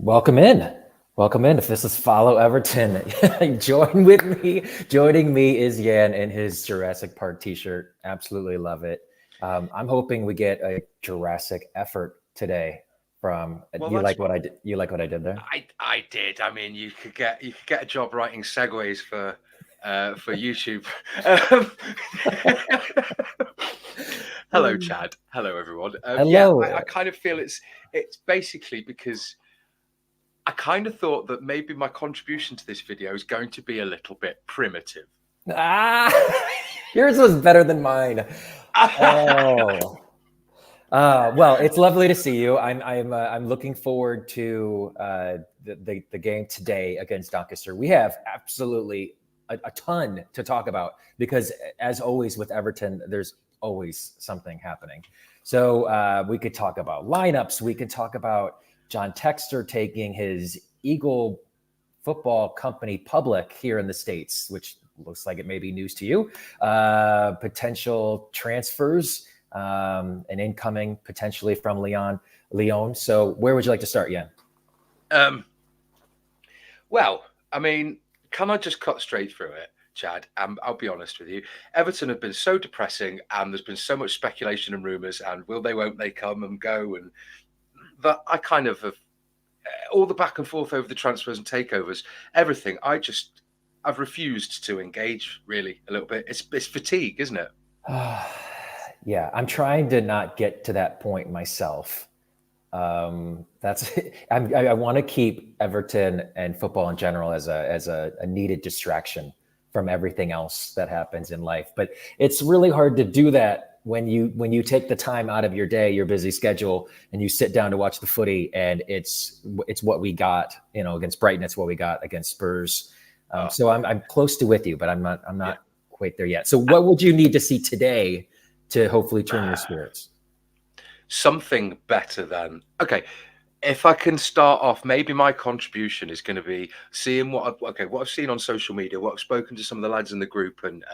Welcome in. Welcome in. If this is Follow Everton, Joining me is Yan in his Jurassic Park t-shirt. Absolutely love it. I'm hoping we get a Jurassic effort today from Well, you. that's Like what I did? You like what I did there? I did. I mean, you could get a job writing segues for YouTube. Um, Hello, Chad. Hello, everyone. Yeah, Hello. I kind of feel it's basically because I kind of thought that maybe my contribution to this video is going to be a little bit primitive. Ah, yours was better than mine. Oh. Well, it's lovely to see you. I'm looking forward to the game today against Doncaster. We have absolutely a ton to talk about because, as always with Everton, there's always something happening. So we could talk about lineups. We could talk about John Texter taking his Eagle Football Company public here in the States, which looks like it may be news to you. Potential transfers. An incoming potentially from Lyon. So where would you like to start, Yen? Well, I mean, can I just cut straight through it, Chad? I'll be honest with you. Everton have been so depressing, and there's been so much speculation and rumours, and will they, won't they come and go, and that I kind of have all the back and forth over the transfers and takeovers, everything. I've refused to engage really a little bit. It's fatigue, isn't it? Yeah, I'm trying to not get to that point myself. That's I want to keep Everton and football in general as a needed distraction from everything else that happens in life. But it's really hard to do that when you take the time out of your day, your busy schedule, and you sit down to watch the footy. And it's what we got, against Brighton. It's what we got against Spurs. So I'm close to with you, but I'm not quite there yet. So what would you need to see today to hopefully turn your spirits? Something better than, okay, if I can start off, maybe my contribution is going to be seeing what I've seen on social media, what I've spoken to some of the lads in the group, and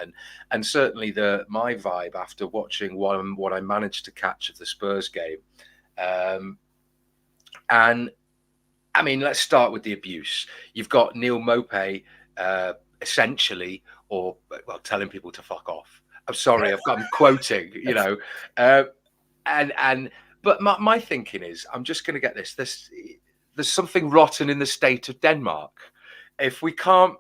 certainly my vibe after watching what I managed to catch of the Spurs game. And I mean, let's start with the abuse. You've got Neil Maupay essentially, or telling people to fuck off. I'm sorry, I'm quoting, but my thinking is, I'm just going to get this. There's something rotten in the state of Denmark. If we can't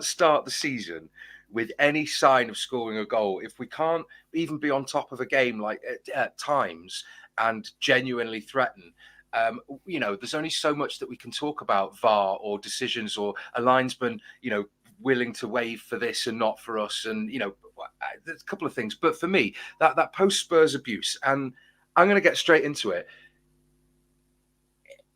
start the season with any sign of scoring a goal, if we can't even be on top of a game like at times and genuinely threaten, there's only so much that we can talk about VAR or decisions or a linesman, willing to waive for this and not for us, and there's a couple of things. But for me, that post Spurs abuse, and I'm going to get straight into it.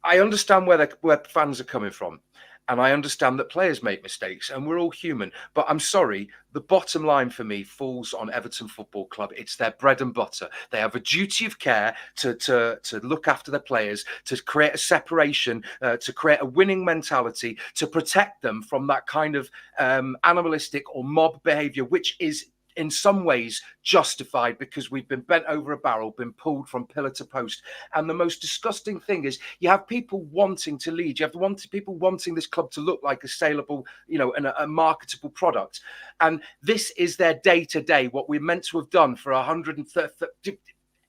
I understand where fans are coming from, and I understand that players make mistakes, and we're all human. But I'm sorry, the bottom line for me falls on Everton Football Club. It's their bread and butter. They have a duty of care to look after their players, to create a separation, to create a winning mentality, to protect them from that kind of animalistic or mob behaviour, which is in some ways justified because we've been bent over a barrel, been pulled from pillar to post. And the most disgusting thing is you have people wanting to lead. You have people wanting this club to look like a saleable, and a marketable product. And this is their day-to-day, what we're meant to have done for 130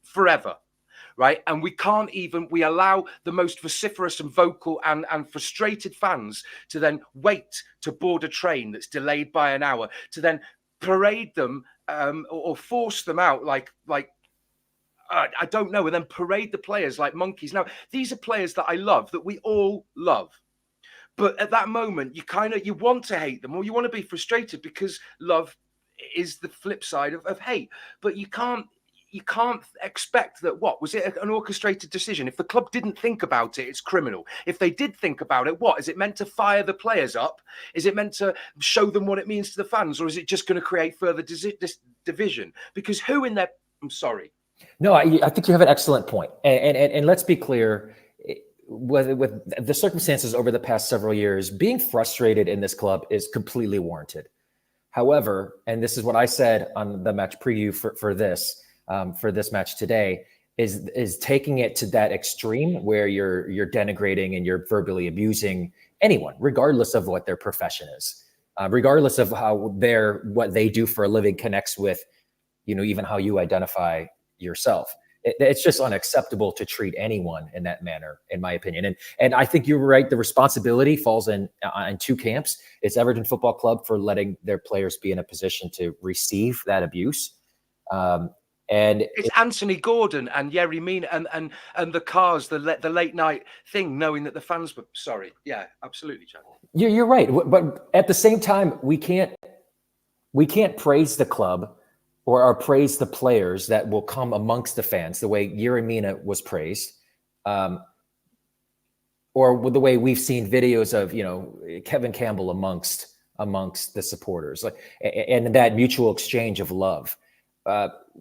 forever. Right. And we allow the most vociferous and vocal and frustrated fans to then wait to board a train that's delayed by an hour, to then parade them or force them out like I don't know, and then parade the players like monkeys. Now, these are players that I love, that we all love. But at that moment, you want to hate them, or you want to be frustrated, because love is the flip side of hate. But you can't expect that. What was it, an orchestrated decision? If the club didn't think about it, it's criminal. If they did think about it, what is it meant to fire the players up? Is it meant to show them what it means to the fans, or is it just going to create further division? Because I'm sorry. No, I think you have an excellent point. And let's be clear, with the circumstances over the past several years, being frustrated in this club is completely warranted. However, and this is what I said on the match preview for this match today, is taking it to that extreme where you're denigrating and you're verbally abusing anyone, regardless of what their profession is, regardless of how what they do for a living connects with, even how you identify yourself. It's just unacceptable to treat anyone in that manner, in my opinion. And I think you're right. The responsibility falls in two camps. It's Everton Football Club for letting their players be in a position to receive that abuse. And it's Anthony Gordon and Yerry Mina and the cars, the late night thing, knowing that the fans were sorry. Yeah, absolutely, Chad. You're right. But at the same time, we can't praise the club or praise the players that will come amongst the fans the way Yerry Mina was praised. Or the way we've seen videos of, Kevin Campbell amongst the supporters, and that mutual exchange of love.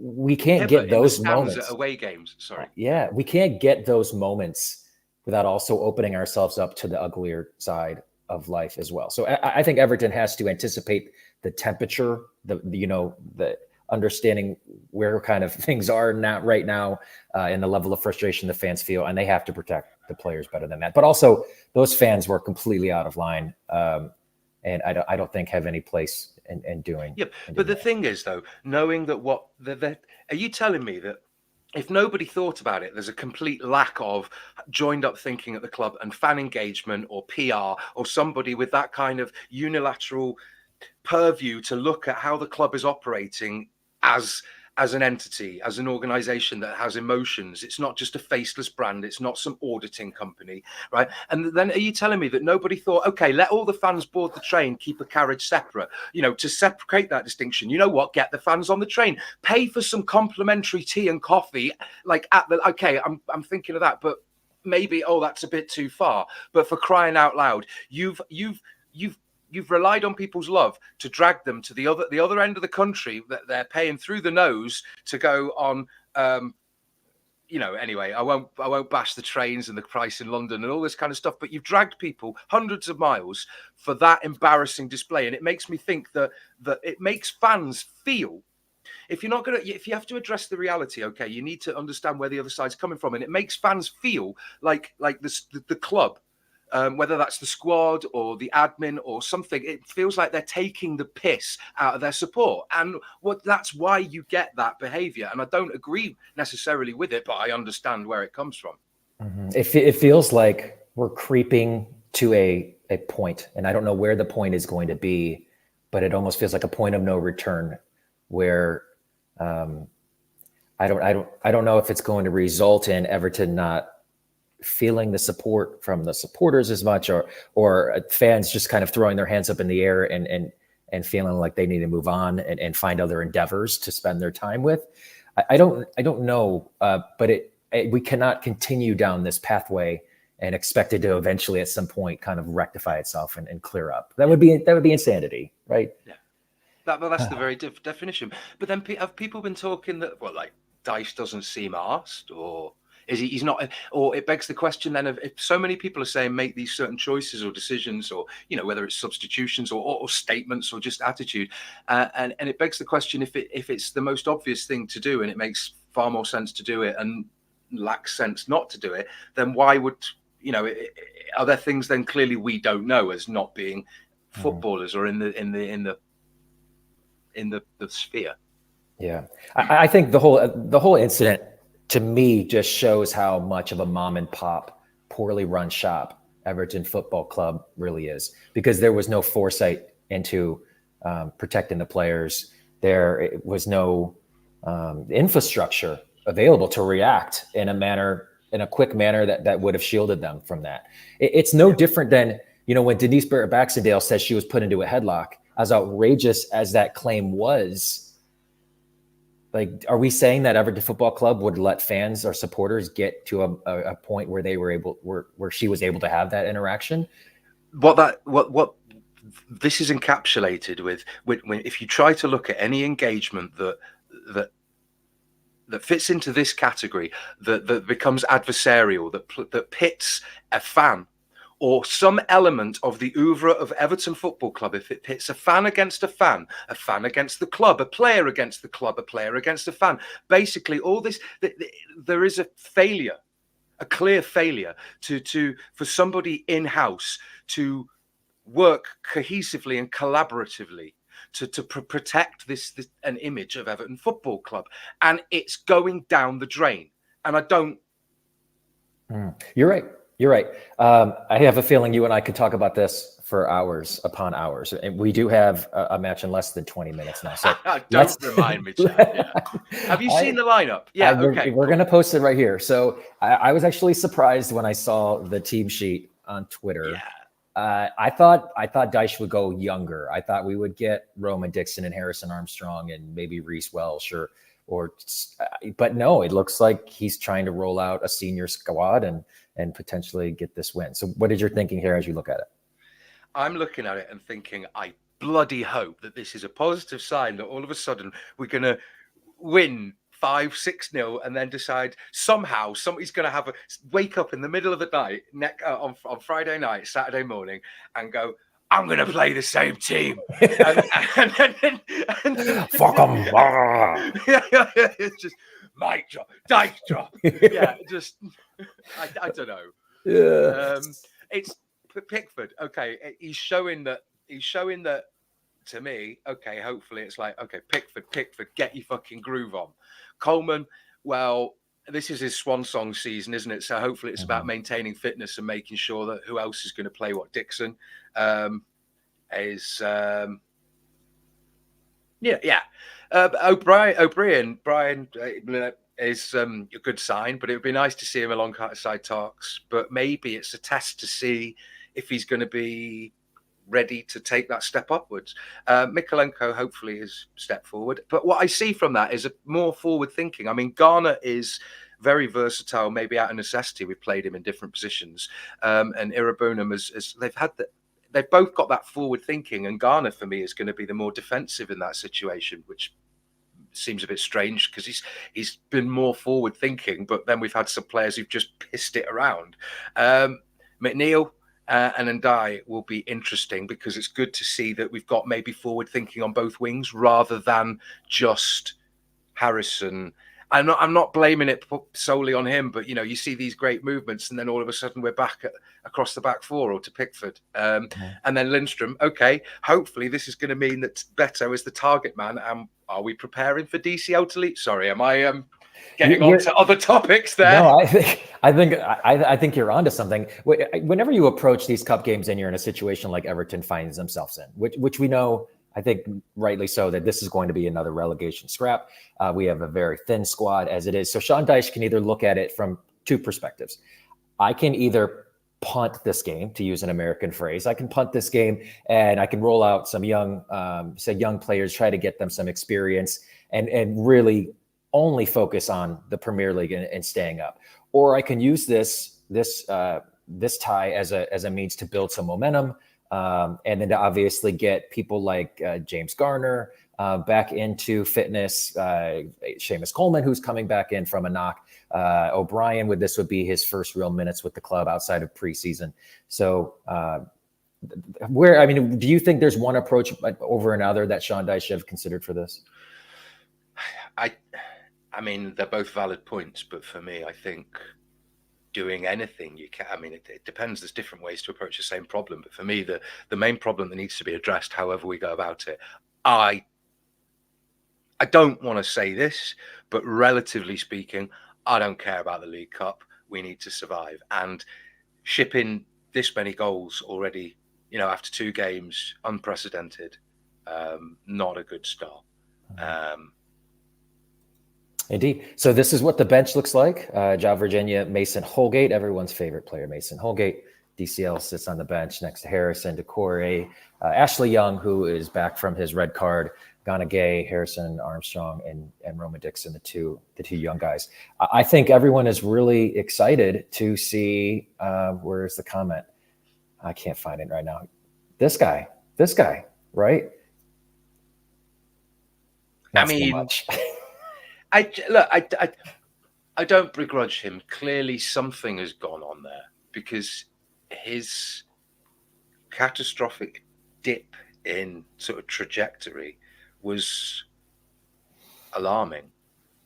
We can't get those moments at away games. Sorry. Yeah, we can't get those moments without also opening ourselves up to the uglier side of life as well. So I think Everton has to anticipate the temperature, the understanding where kind of things are right now, and the level of frustration the fans feel, and they have to protect the players better than that. But also, those fans were completely out of line, and I don't think have any place in doing. Yeah, but the thing is, though, knowing that are you telling me that if nobody thought about it, there's a complete lack of joined up thinking at the club and fan engagement or PR or somebody with that kind of unilateral purview to look at how the club is operating as an entity, as an organization that has emotions? It's not just a faceless brand. It's not some auditing company, right? And then are you telling me that nobody thought, okay, let all the fans board the train, keep a carriage separate, to separate that distinction? You know what? Get the fans on the train, pay for some complimentary tea and coffee, okay, I'm thinking of that, but maybe, that's a bit too far. But for crying out loud, you've relied on people's love to drag them to the other end of the country that they're paying through the nose to go on. Anyway, I won't bash the trains and the price in London and all this kind of stuff, but you've dragged people hundreds of miles for that embarrassing display. And it makes me think that it makes fans feel, if you have to address the reality, okay, you need to understand where the other side's coming from. And it makes fans feel like the club, whether that's the squad or the admin or something, it feels like they're taking the piss out of their support. And that's why you get that behavior. And I don't agree necessarily with it, but I understand where it comes from. Mm-hmm. It feels like we're creeping to a point, and I don't know where the point is going to be, but it almost feels like a point of no return where I don't know if it's going to result in Everton not feeling the support from the supporters as much, or fans just kind of throwing their hands up in the air and feeling like they need to move on and find other endeavors to spend their time with. I don't know, but we cannot continue down this pathway and expect it to eventually at some point kind of rectify itself and clear up. That would be insanity, right? Yeah, that's the very definition. But then have people been talking that, Dice doesn't seem arsed, or is he's not? Or it begs the question then of, if so many people are saying make these certain choices or decisions, or whether it's substitutions or statements or just attitude, and it begs the question, if it's the most obvious thing to do and it makes far more sense to do it and lacks sense not to do it, then why would are there things then clearly we don't know as not being footballers or in the sphere? Yeah, I think the whole incident to me just shows how much of a mom and pop, poorly run shop Everton Football Club really is, because there was no foresight into protecting the players. There was no infrastructure available to react in a quick manner that would have shielded them from that. It's no different than, when Denise Barrett-Baxendale says she was put into a headlock. As outrageous as that claim was, are we saying that Everton Football Club would let fans or supporters get to a point where where she was able to have that interaction? What this is encapsulated with when if you try to look at any engagement that fits into this category, that becomes adversarial, that pits a fan or some element of the oeuvre of Everton Football Club, if it pits a fan against a fan against the club, a player against the club, a player against a fan, basically all this, there is a failure, a clear failure for somebody in-house to work cohesively and collaboratively to protect this an image of Everton Football Club, and it's going down the drain. And I don't. You're right. You're right. I have a feeling you and I could talk about this for hours upon hours, and we do have a match in less than 20 minutes now. So don't remind me, Chad. Yeah. Have you seen the lineup? Yeah. Okay. We're going to post it right here. So I was actually surprised when I saw the team sheet on Twitter. Yeah. I thought Dyche would go younger. I thought we would get Roman Dixon and Harrison Armstrong and maybe Reece Welsh but no, it looks like he's trying to roll out a senior squad and potentially get this win. So what is your thinking here as you look at it? I'm looking at it and thinking, I bloody hope that this is a positive sign that all of a sudden we're going to win 5-6-0 and then decide somehow somebody's going to wake up in the middle of the night on Friday night, Saturday morning, and go, I'm going to play the same team. and Fuck them. It's just mic drop, dice drop. Yeah, just, I don't know. Yeah. It's Pickford. Okay, he's showing that to me. Okay, hopefully it's like, okay, Pickford, get your fucking groove on. Coleman, well, this is his swan song season, isn't it? So hopefully it's about maintaining fitness and making sure that who else is going to play what. Dixon is Brian is a good sign, but it would be nice to see him alongside Tarks. But maybe it's a test to see if he's going to be ready to take that step upwards. Mikolenko hopefully is step forward, but what I see from that is a more forward thinking. I mean, Garner is very versatile, maybe out of necessity. We've played him in different positions, and Irabunum as they've both got that forward thinking, and Garner for me is going to be the more defensive in that situation, which seems a bit strange because he's been more forward thinking, but then we've had some players who've just pissed it around. McNeil and Ndai will be interesting because it's good to see that we've got maybe forward thinking on both wings rather than just Harrison. I'm not blaming it solely on him, but you see these great movements, and then all of a sudden we're back across the back four or to Pickford, and then Lindstrom. Okay, hopefully this is going to mean that Beto is the target man. Are we preparing for DCL to leave? Sorry, am I getting on to other topics there? No, I think you're onto something. Whenever you approach these cup games and you're in a situation like Everton finds themselves in, which we know, I think rightly so, that this is going to be another relegation scrap. We have a very thin squad as it is. So Sean Dyche can either look at it from two perspectives. I can either punt this game, to use an American phrase. I can punt this game and I can roll out some young players, try to get them some experience and really only focus on the Premier League and staying up. Or I can use this tie as a means to build some momentum, and then to obviously get people like James Garner back into fitness, Seamus Coleman, who's coming back in from a knock, O'Brien would be his first real minutes with the club outside of preseason. So do you think there's one approach over another that Sean Dyche have considered for this? I mean, they're both valid points, but for me, I think doing anything you can. I mean, it depends. There's different ways to approach the same problem, but for me, the main problem that needs to be addressed, however we go about it, I don't want to say this, but relatively speaking, I don't care about the League Cup. We need to survive, and shipping this many goals already, after 2 games, unprecedented, not a good start. Indeed. So this is what the bench looks like. Virginia, Mason Holgate, everyone's favorite player, Mason Holgate. DCL sits on the bench next to Harrison, Decore, Ashley Young, who is back from his red card, Ghana Gay, Harrison Armstrong, and Roman Dixon, the two young guys. I think everyone is really excited to see, where's the comment? I can't find it right now. This guy, right? Not so much. I don't begrudge him. Clearly, something has gone on there because his catastrophic dip in sort of trajectory was alarming.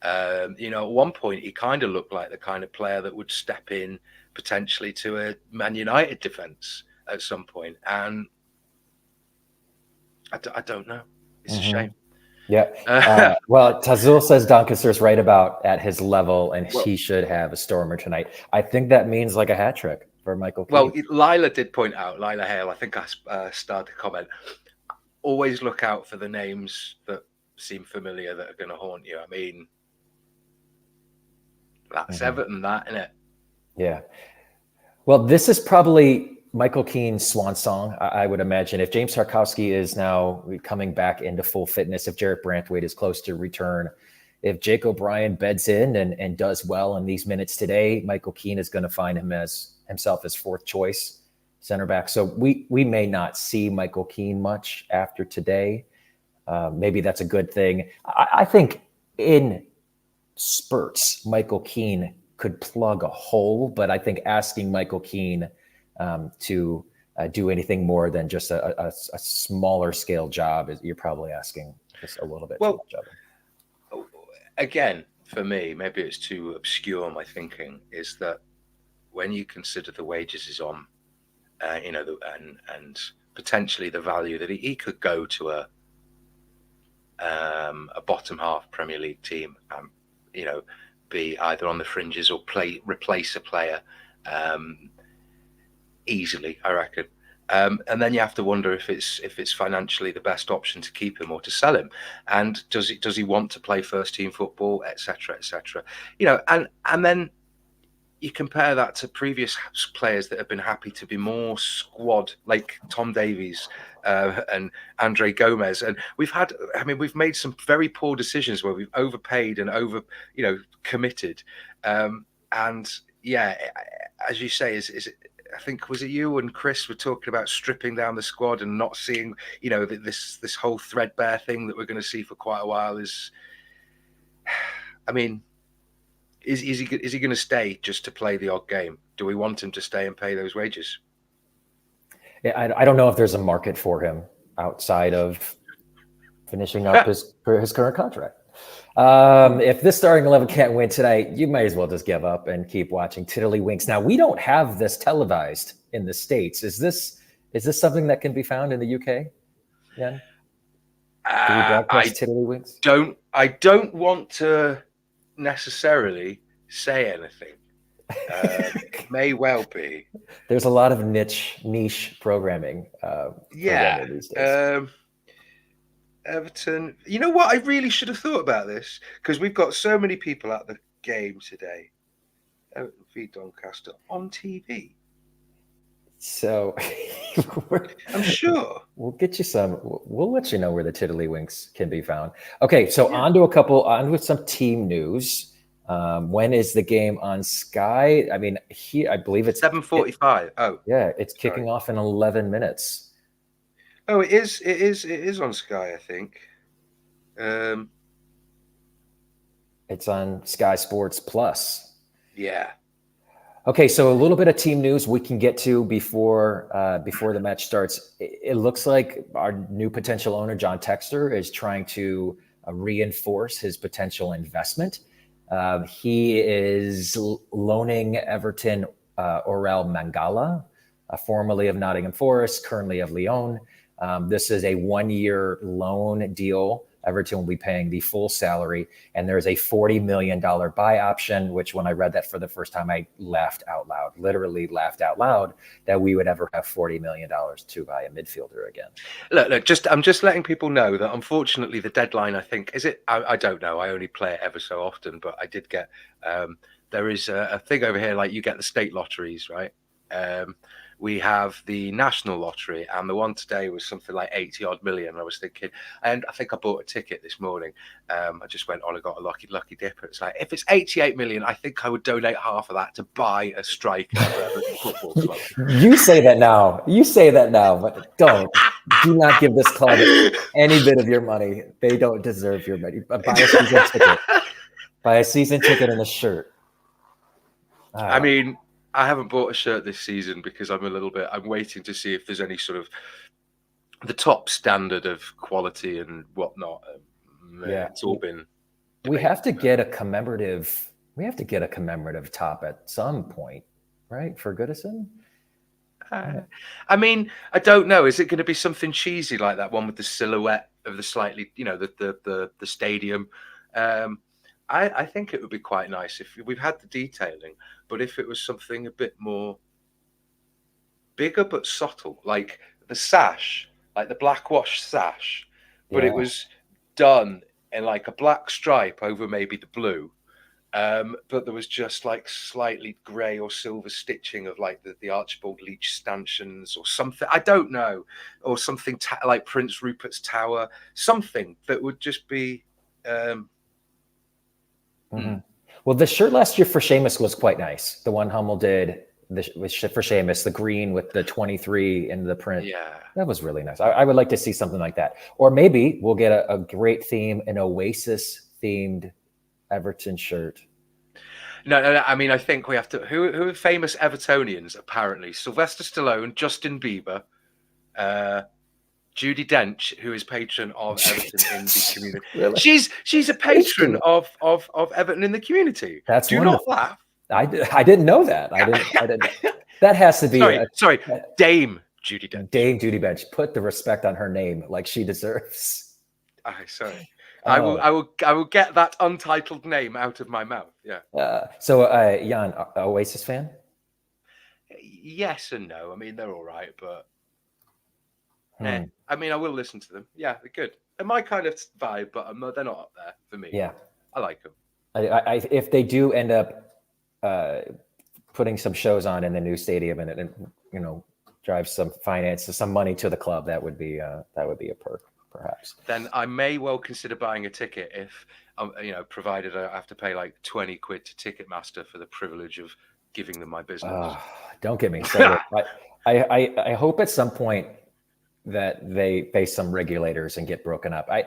At one point, he kind of looked like the kind of player that would step in potentially to a Man United defence at some point, and I don't know. It's a shame. Yeah. Well, Tazul says Doncaster's right about at his level, and he should have a stormer tonight. I think that means like a hat trick for Michael Keane. Well, Lila did point out, Lila Hale, I think I started a comment, always look out for the names that seem familiar that are going to haunt you. I mean, that's Everton, that, isn't it? Yeah. Well, this is probably Michael Keane's swan song, I would imagine. If James Tarkowski is now coming back into full fitness, if Jarrett Branthwaite is close to return, if Jake O'Brien beds in and does well in these minutes today, Michael Keane is going to find himself as fourth choice center back. So we may not see Michael Keane much after today. Maybe that's a good thing. I think in spurts, Michael Keane could plug a hole, but I think asking Michael Keane to do anything more than just a smaller scale job you're probably asking just a little bit too much of him. Again, for me, maybe it's too obscure. My thinking is that when you consider the wages he's on, and potentially the value that he could go to a bottom half Premier League team, be either on the fringes or replace a player easily, I reckon. And then you have to wonder if it's financially the best option to keep him or to sell him, and does he want to play first team football, etc., etc. And then you compare that to previous players that have been happy to be more squad, like Tom Davies and Andre Gomez, and we've made some very poor decisions where we've overpaid and committed, and yeah, as you say, is I think, was it you and Chris were talking about stripping down the squad and not seeing, this whole threadbare thing that we're going to see for quite a while is, I mean, is he going to stay just to play the odd game? Do we want him to stay and pay those wages? Yeah, I don't know if there's a market for him outside of finishing up his current contract. If this starting 11 can't win tonight, you might as well just give up and keep watching Tiddlywinks. Now, we don't have this televised in the States. Is this something that can be found in the UK? Yeah. Do we broadcast Tiddlywinks? I don't want to necessarily say anything. It may well be. There's a lot of niche programming. These days. Everton. You know what? I really should have thought about this because we've got so many people at the game today. Everton v Doncaster on TV. So I'm sure we'll get you some. We'll let you know where the Tiddlywinks can be found. Okay, so on with some team news. When is the game on Sky? I mean, I believe it's 7:45. It's kicking off in 11 minutes. Oh, it is on Sky, I think. It's on Sky Sports Plus. Yeah. Okay, so a little bit of team news we can get to before the match starts. It looks like our new potential owner, John Textor, is trying to reinforce his potential investment. He is loaning Everton Aurel Mangala, formerly of Nottingham Forest, currently of Lyon. This is a 1-year loan deal. Everton will be paying the full salary, and there's a $40 million buy option, which when I read that for the first time, I laughed out loud, literally laughed out loud, that we would ever have $40 million to buy a midfielder again. Look, I'm just letting people know that unfortunately the deadline, I think, is it? I don't know. I only play it ever so often, but I did get, there is a thing over here, like you get the state lotteries, right? We have the national lottery, and the one today was something like 80 odd million. I was thinking, and I think I bought a ticket this morning. I just went on and got a lucky dipper. It's like, if it's 88 million, I think I would donate half of that to buy a striker for Everton Football Club. You say that now, but do not give this club any bit of your money. They don't deserve your money. Buy a season ticket. Buy a season ticket and a shirt. I mean, I haven't bought a shirt this season because I'm waiting to see if there's any sort of the top standard of quality and whatnot. Yeah, It's all been we debated. have to get a commemorative. We have to get a commemorative top at some point, right? For Goodison. I mean, I don't know. Is it going to be something cheesy like that one with the silhouette of the slightly, the stadium? I think it would be quite nice if we've had the detailing, but if it was something a bit more bigger but subtle, like the sash, like the black wash sash, but it Yeah. was done in like a black stripe over maybe the blue. But there was just like slightly grey or silver stitching of like the Archibald Leach stanchions or something. I don't know, or something like Prince Rupert's Tower, something that would just be. Well, the shirt last year for Seamus was quite nice. The one Hummel did for Seamus, the green with the 23 in the print. Yeah, that was really nice. I would like to see something like that, or maybe we'll get a great theme, an Oasis themed Everton shirt. No. I mean, I think we have to. Who are famous Evertonians? Apparently, Sylvester Stallone, Justin Bieber, Judi Dench, who is patron of Everton in the community. Really? She's a patron of Everton in the community. That's Do wonderful. not laugh. I didn't know that. I didn't. That has to be sorry, Dame Judi Dench. Dame Judi Dench. Put the respect on her name like she deserves. Sorry. I will get that untitled name out of my mouth. Yeah. So, Jan, Oasis fan? Yes and no. I mean, they're all right, but I mean, I will listen to them. Yeah, they're good. They're my kind of vibe, but they're not up there for me. Yeah, I like them. If they do end up putting some shows on in the new stadium and drive some finances, some money to the club, that would be a perk, perhaps. Then I may well consider buying a ticket if provided I have to pay like 20 quid to Ticketmaster for the privilege of giving them my business. Don't get me started. I hope at some point that they face some regulators and get broken up. I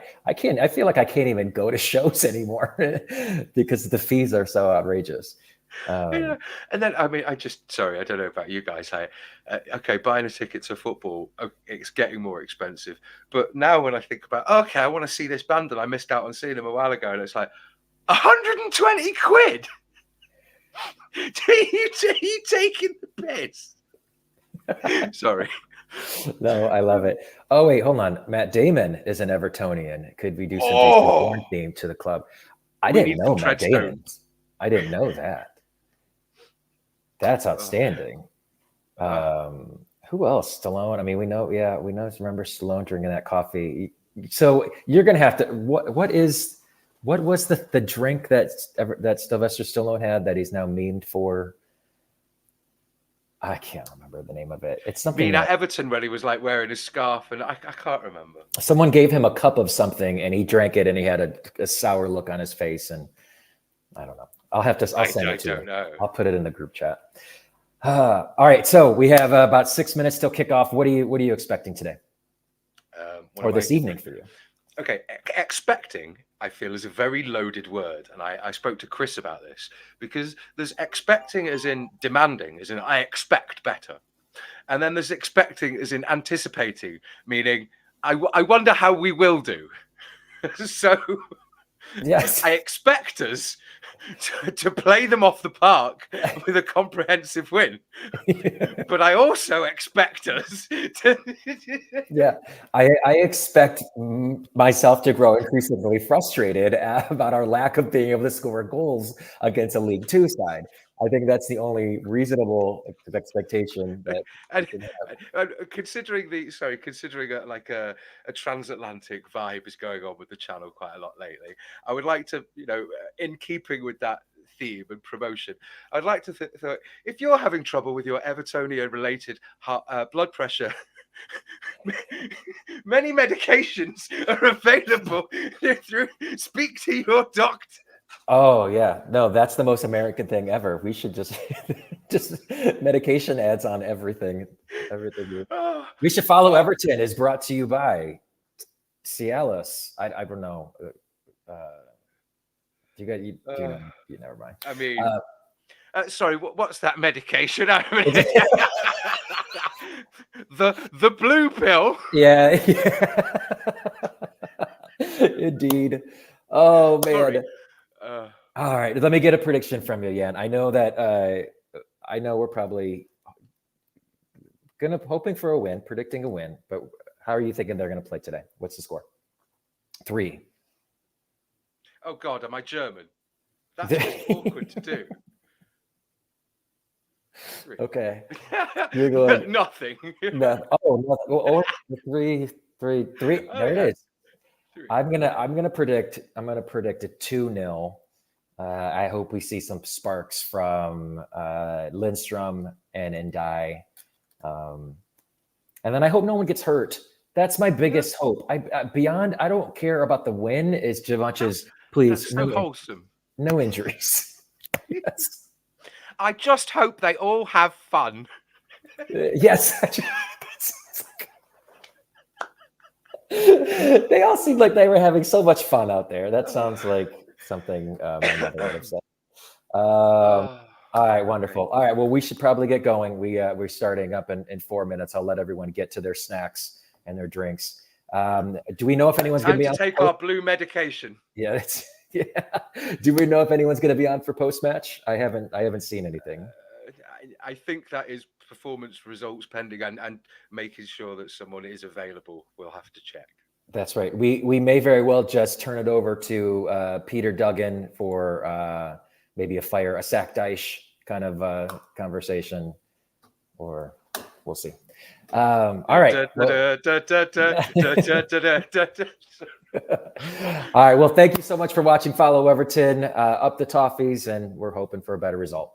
feel like I can't even go to shows anymore because the fees are so outrageous. And then I mean, I don't know about you guys. Okay, buying a ticket to football, it's getting more expensive. But now when I think about, okay, I want to see this band and I missed out on seeing them a while ago, and it's like 120 quid. Are you taking the piss? Sorry. No, I love it. Oh wait, hold on. Matt Damon is an Evertonian. Could we do some Jason theme to the club? I didn't know Matt Damon. I didn't know that. That's outstanding. Who else? Stallone. I mean, we know. Remember Stallone drinking that coffee. So you're gonna have to. What was the drink that Sylvester Stallone had that he's now memed for? I can't remember the name of it. It's something. At Everton when he was like wearing a scarf, and I can't remember. Someone gave him a cup of something, and he drank it, and he had a sour look on his face, and I don't know. I'll send it to you. I don't know. I'll put it in the group chat. All right, so we have about 6 minutes till kickoff. What are you expecting today, or this evening for you? Okay, expecting, I feel, is a very loaded word. And I spoke to Chris about this because there's expecting as in demanding, as in I expect better. And then there's expecting as in anticipating, meaning I wonder how we will do. So yes, I expect us to play them off the park with a comprehensive win. But I also expect us to... Yeah, I expect myself to grow increasingly frustrated about our lack of being able to score goals against a League Two side. I think that's the only reasonable expectation that. And considering a transatlantic vibe is going on with the channel quite a lot lately, I would like to, in keeping with that theme and promotion, I'd like to if you're having trouble with your Evertonian related blood pressure, many medications are available through speak to your doctor. Oh yeah, no, that's the most American thing ever. We should just medication ads on everything. We should follow Everton. Is brought to you by Cialis. I don't know. You never mind. I mean, Sorry, what's that medication? The blue pill. Yeah. Indeed. Oh Sorry. man. All right, let me get a prediction from you, Jan. I know that I know we're probably hoping for a win, predicting a win, but how are you thinking they're gonna play today? What's the score? 3. Oh God, am I German? That's just awkward to do. 3. Okay. You're going Nothing. no. Oh, no. Oh, 3, 3, 3. Oh, There it yeah. is. 3. I'm gonna predict a 2-0. I hope we see some sparks from Lindstrom and Ndai. And then I hope no one gets hurt. That's my biggest hope. I don't care about the win. It's Javanch's, please. That's so wholesome. No injuries. Yes. I just hope they all have fun. Yes. They all seemed like they were having so much fun out there. That sounds like something my mother would have said. All right, wonderful. All right, well, we should probably get going. We're starting up in 4 minutes. I'll let everyone get to their snacks and their drinks. Do we know if anyone's going to be on? Take our blue medication. Yeah, yeah. Do we know if anyone's going to be on for post match? I haven't seen anything. I think that is performance results pending, and making sure that someone is available. We'll have to check. That's right. We may very well just turn it over to Peter Duggan for maybe a sack dice kind of conversation, or we'll see. All right. All right. Well, thank you so much for watching Follow Everton. Up the Toffees, and we're hoping for a better result.